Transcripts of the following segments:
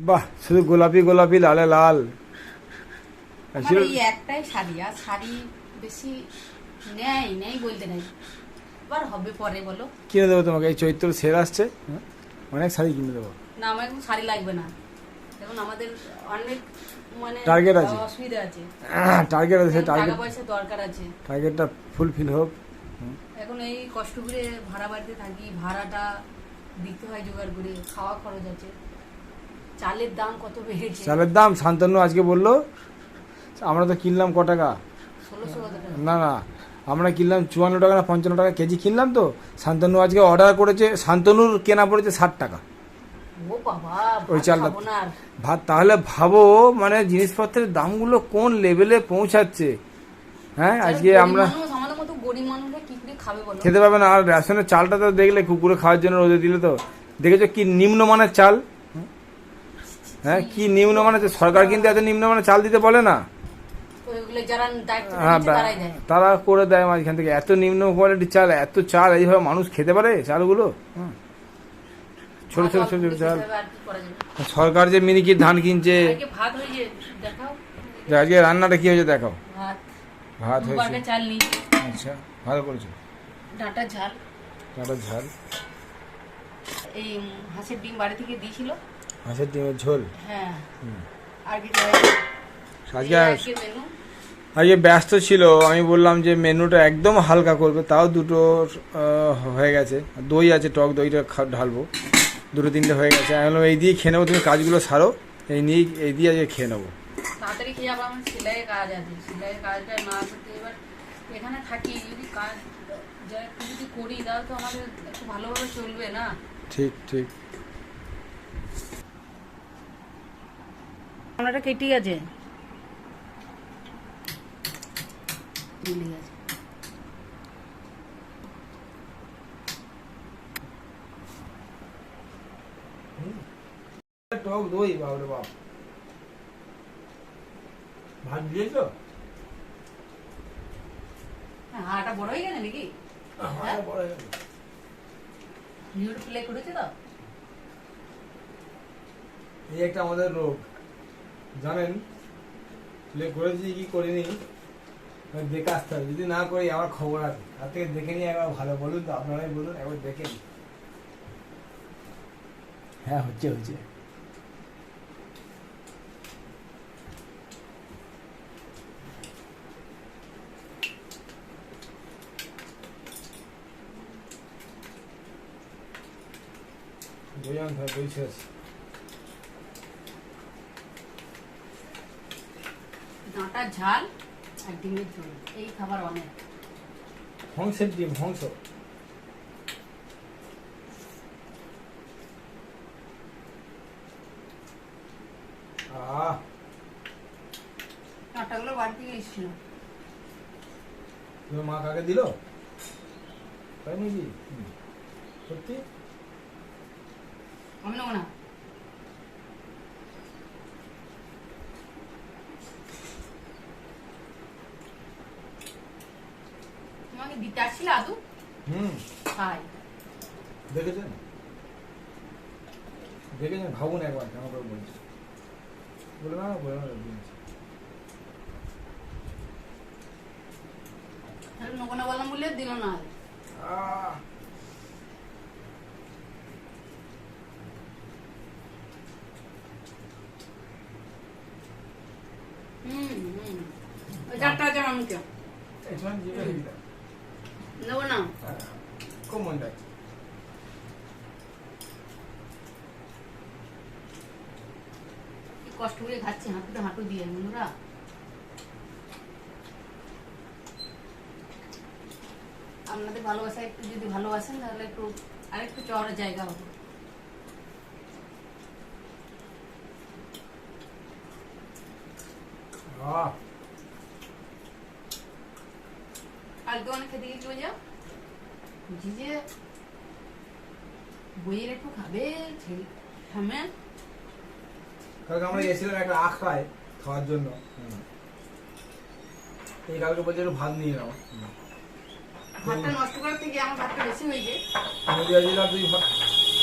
বাহ, শুধু গোলাপি গোলাপি, লালে লাল। আমার এই একটাই শাড়ি, আর শাড়ি বেশি নেই বলতে নাই, এবার হবে পরে। বলো কিনে দেবো তোমাকে, এই চৈত্র সেল আসছে, অনেক শাড়ি কিনে দেবো। না, আমার এখন শাড়ি লাগবে না, এখন আমাদের অনেক মানে টার্গেট আছে, অসুবিধা আছে, টার্গেট আছে, টাকা টার্গেট, পয়সা দরকার আছে। টার্গেটটা ফুলফিল হোক। এখন এই কষ্ট করে ভাড়া বাড়িতে থাকি, ভাড়াটা দিতে হয় জোগাড় করে, খাওয়া খরচ আছে, চালের দাম কত বেড়েছে। চালের দাম শান্তনু আজকে বললো, আমরা তো কিনলাম ক টাকা, 1600 টাকা। না না, আমরা কিনলাম 54 টাকা না 55 টাকা কেজি কিনলাম। তো শান্তনু আজকে অর্ডার করেছে, শান্তনুর কেনা পড়েছে 60 টাকা ও বাবা, ওই চালটা, খাবো না আর। ভাত। তাহলে ভাবো মানে জিনিসপত্রের দামগুলো কোন লেভেলে পৌঁছাচ্ছে। হ্যাঁ, আজকে গরিব আমরা মানুষ, আমাদের মতো গরিব মানুষরা কি করে খাবে বলো? খেতে পারবে না। আর রেশনের চালটা তো দেখলে, কুকুরে খাওয়ার জন্য রোদে দিলে তো দেখেছো কি নিম্নমানের চাল। হ্যাঁ, কি নিম্নমানের, সরকার কিন্তু এত নিম্নমানের চাল দিতে বলে না। ওইগুলো যারা দায়িত্ব হ্যাঁ, নিচ্ছে তারাই দেয়। তারা করে দেয় মাঝখান থেকে। এত নিম্ন কোয়ালিটির চাল, এত চাল এইভাবে মানুষ খেতে পারে চালগুলো? ছোট ছোট ছোট ছোট চাল। আর কি করা যাবে? সরকার যে মিনিকির ধান কিনছে। আজকে ভাত হয়েছে, দেখাও আজকে রান্নাটা কি হয়েছে দেখাও। ভাত, ভাত হয়েছে, দুবারটা চাল নিই, আচ্ছা ভালো করেছো। ডাঁটার ঝাল, ডাঁটার ঝাল, এই হাঁসের ডিম বাড়ি থেকে দিয়েছিল। হাঁসের ডিমের ঝোল। হ্যাঁ, হুম। আর কি চাই? আজকে আজকে মেনু আজকে ব্যস্ত ছিল, আমি বললাম যে মেনুটা একদম হালকা করবে, তাও দুটো হয়ে গেছে। দই আছে, টক দইটা ঢালবো, দুটো তিনটে হয়ে গেছে। আমি বললাম এই দিয়ে খেয়ে নেবো, তুমি কাজগুলো সারো, এই দিয়ে আজকে খেয়ে নেবো। তাড়াতাড়ি খেয়ে যাবো। আমার সেলাইয়ের কাজ আছে, সেলাইয়ের কাজটা না করতে, এবার এখানে থাকি, যদি কাজ যা একটু যদি করি তাহলে তো আমাদের একটু ভালোভাবে চলবে না। ঠিক ঠিক। রান্নাটা কেটে আছে, মিলে গেছে। টক দই, বাবরে বাপ। ভাত দিয়েছো? হ্যাঁ, হাঁটা বড় হয়ে গেছে নাকি? হ্যাঁ, বড় হয়ে গেছে। নিউড প্লে করেছে তো। এই একটা আমাদের রোগ জানেন, প্লে করেছি কি করিনি দেখে আসতে হবে। যদি না করি আমার খবর আছে, তার থেকে দেখে নিই একবার। ভালো বলুন তো, আপনারাই বলুন, একবার দেখে নিই। হ্যাঁ, হচ্ছে হচ্ছে। দই শেষ। ডাঁটার ঝাল আর ডিমের ঝোল, এই খাবার অনেক। হংসের ডিম, হংস। ডাঁটাগুলো বাড়ি থেকে এসেছিল। তোমার মা কাকে দিল তাই নাকি? সত্যি? আমি নেবো না। তোমাকে দিতে আসছিল আদু? খাই। দেখেছেন, দেখেছেন, ভাবুন একবার কেমন করে বলছি। বলে না, বলে না, তাহলে নেবো না বললাম বলে দিল না। ওই চারটা আছে আমাকে নেবো না। খুব মন যাচ্ছে। কষ্ট করে খাচ্ছি হাঁটুতে হাঁটু দিয়ে বন্ধুরা। আপনাদের ভালোবাসা একটু যদি ভালোবাসেন তাহলে একটু আরেকটু চওড়া জায়গা হবে। কালকে অনেক খেতে গেছিল যা বুঝি যে বইয়ের একটু খাবে হ্যাঁ। কালকে আমরা গেছিলাম একটা আখড়ায় খাওয়ার জন্য। এই কালকে বলছে একটু ভাত নিয়ে নাও। ভাতটা নষ্ট করার থেকে আমার ভাতটা বেশি হয়েছে। নদিয়া জেলা দুই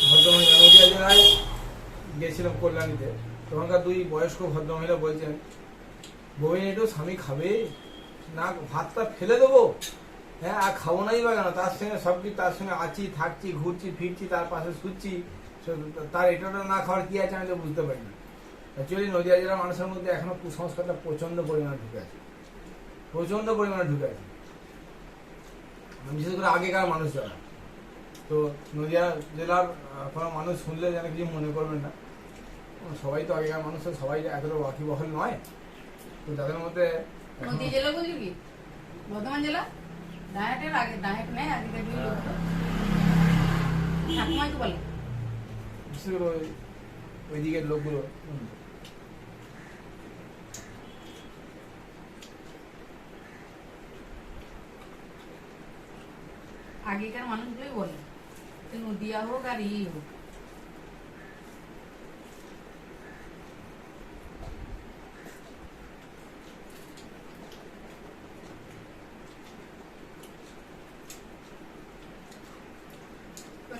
ভদ্রমহিলা, নদিয়া জেলায় গেছিলাম কল্যাণীতে, তখনকার দুই বয়স্ক ভদ্রমহিলা বলছেন, বউয়ের একটু স্বামী খাবে না, ভাতটা ফেলে দেবো, হ্যাঁ আর খাবো নাই বা কেন, তার সঙ্গে সব কিছু, তার সঙ্গে আছি, থাকছি, ঘুরছি ফিরছি, তার পাশে শুচ্ছি, তার এটা না খাওয়ার কি আছে আমি তো বুঝতে পারি না। অ্যাকচুয়ালি নদিয়া জেলার মানুষের মধ্যে এখনো কুসংস্কারটা প্রচন্ড পরিমাণে ঢুকে আছে, প্রচন্ড পরিমাণে ঢুকে আছে, বিশেষ করে আগেকার মানুষ যারা। তো নদিয়া জেলার কোনো মানুষ শুনলে যেন কিছু মনে করবেন না, সবাই তো আগেকার মানুষ, সবাই এতটা ওয়াকিবহাল নয়, তো তাদের মধ্যে নদীয়া জেলা বললি কি বর্ধমান জেলা ডায়েটের আগে ডায়েট নেই আগেকার দিন লোক ঠাকুমাই তো বলে বিশেষ করে ওই দিকের লোকগুলো আগেকার মানুষগুলোই বলে যে নদিয়া হোক আর হোক।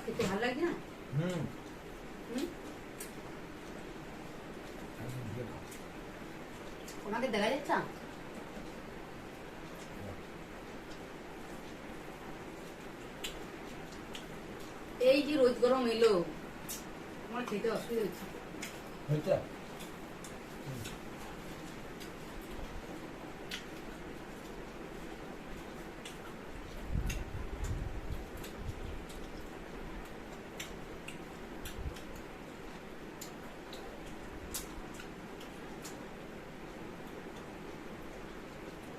খেতে ভালো লাগছে না? ওনাকে দেখা যাচ্ছে না? এই যে রোজ গরম এলো, আমার খেতে অসুবিধা হচ্ছে।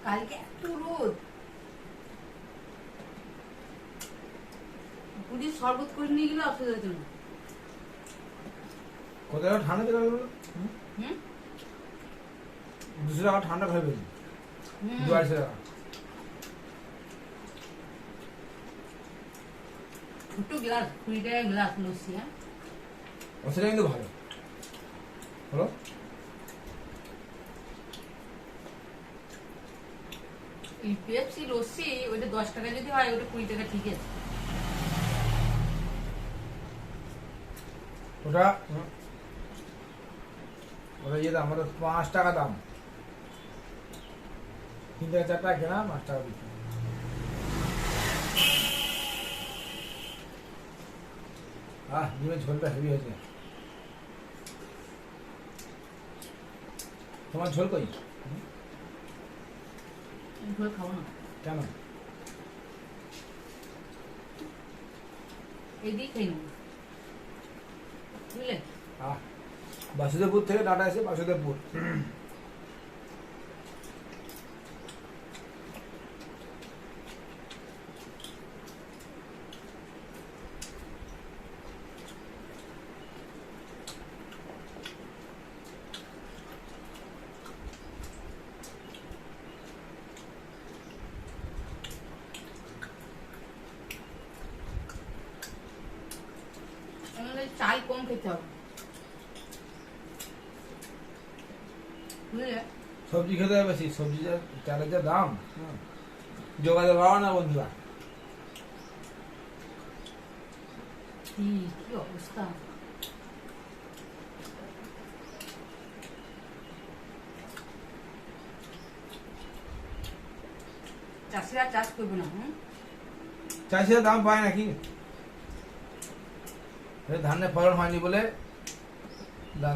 কালকে এত রোদ, পুরীর শরবত করে নিয়ে গেলে অসুবিধা হতো না। কোথায় ঠান্ডা থেকে গেল, 200 টাকা ঠান্ডা খাই পেয়েছি, 250 টাকা ছোট গ্লাস, 20 টাকা গ্লাস লস্যি। হ্যাঁ সেটা কিন্তু ভালো হলো। এই পেপসি লস্যি ওইটা 10 টাকা যদি হয়, ওটা 20 টাকা ঠিক আছে। ওটা ইয়ে দাম, ওটা 5 টাকা দাম, 3 থেকে 4 টাকা কেনা, 5 টাকা বিক্রি। ডিমের ঝোলটা হেভি হয়েছে। তোমার ঝোল কই? ঝোল খাবো না। কেন? এদিকে খাই না, বুঝলে? বাসুদেবপুর থেকে টাটা এসে বাসুদেবপুর, চাল কম খেতে হবে, বুঝলে? সবজি খেতে হবে বেশি, সবজি চালের যা দাম, যোগাযোগ পাওয়া না বন্ধুরা। কি অবস্থা! চাষিরা চাষ করবে না, চাষিরা দাম পায় নাকি? ধানের ফলন হয়নি বলে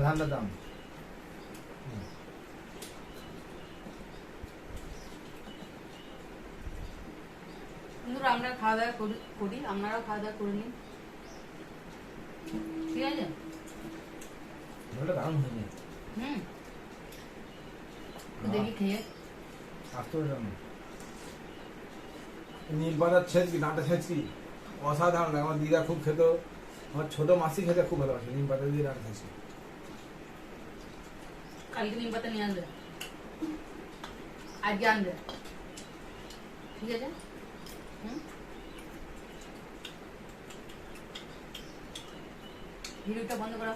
ধানের দাম। বন্ধুরা আমরা খাওয়া দাওয়া করি, আপনারাও খাওয়া দাওয়া করে নিন, ঠিক আছে? দারুণ হয়নি, দেখি খেয়ে নীল পাতার ছেঁচকি, ডাঁটা ছেঁচকি অসাধারণ লাগে। আমার দিদা খুব খেত, আমার ছোট মাসি খেতে খুব ভালোবাসে নিম পাতা দিয়ে ডাঁটা ছেঁচকি। কালকে নিম পাতা নিয়ে আসবে, আজকে আনবে, ঠিক আছে? ভিডিওটা বন্ধ করো।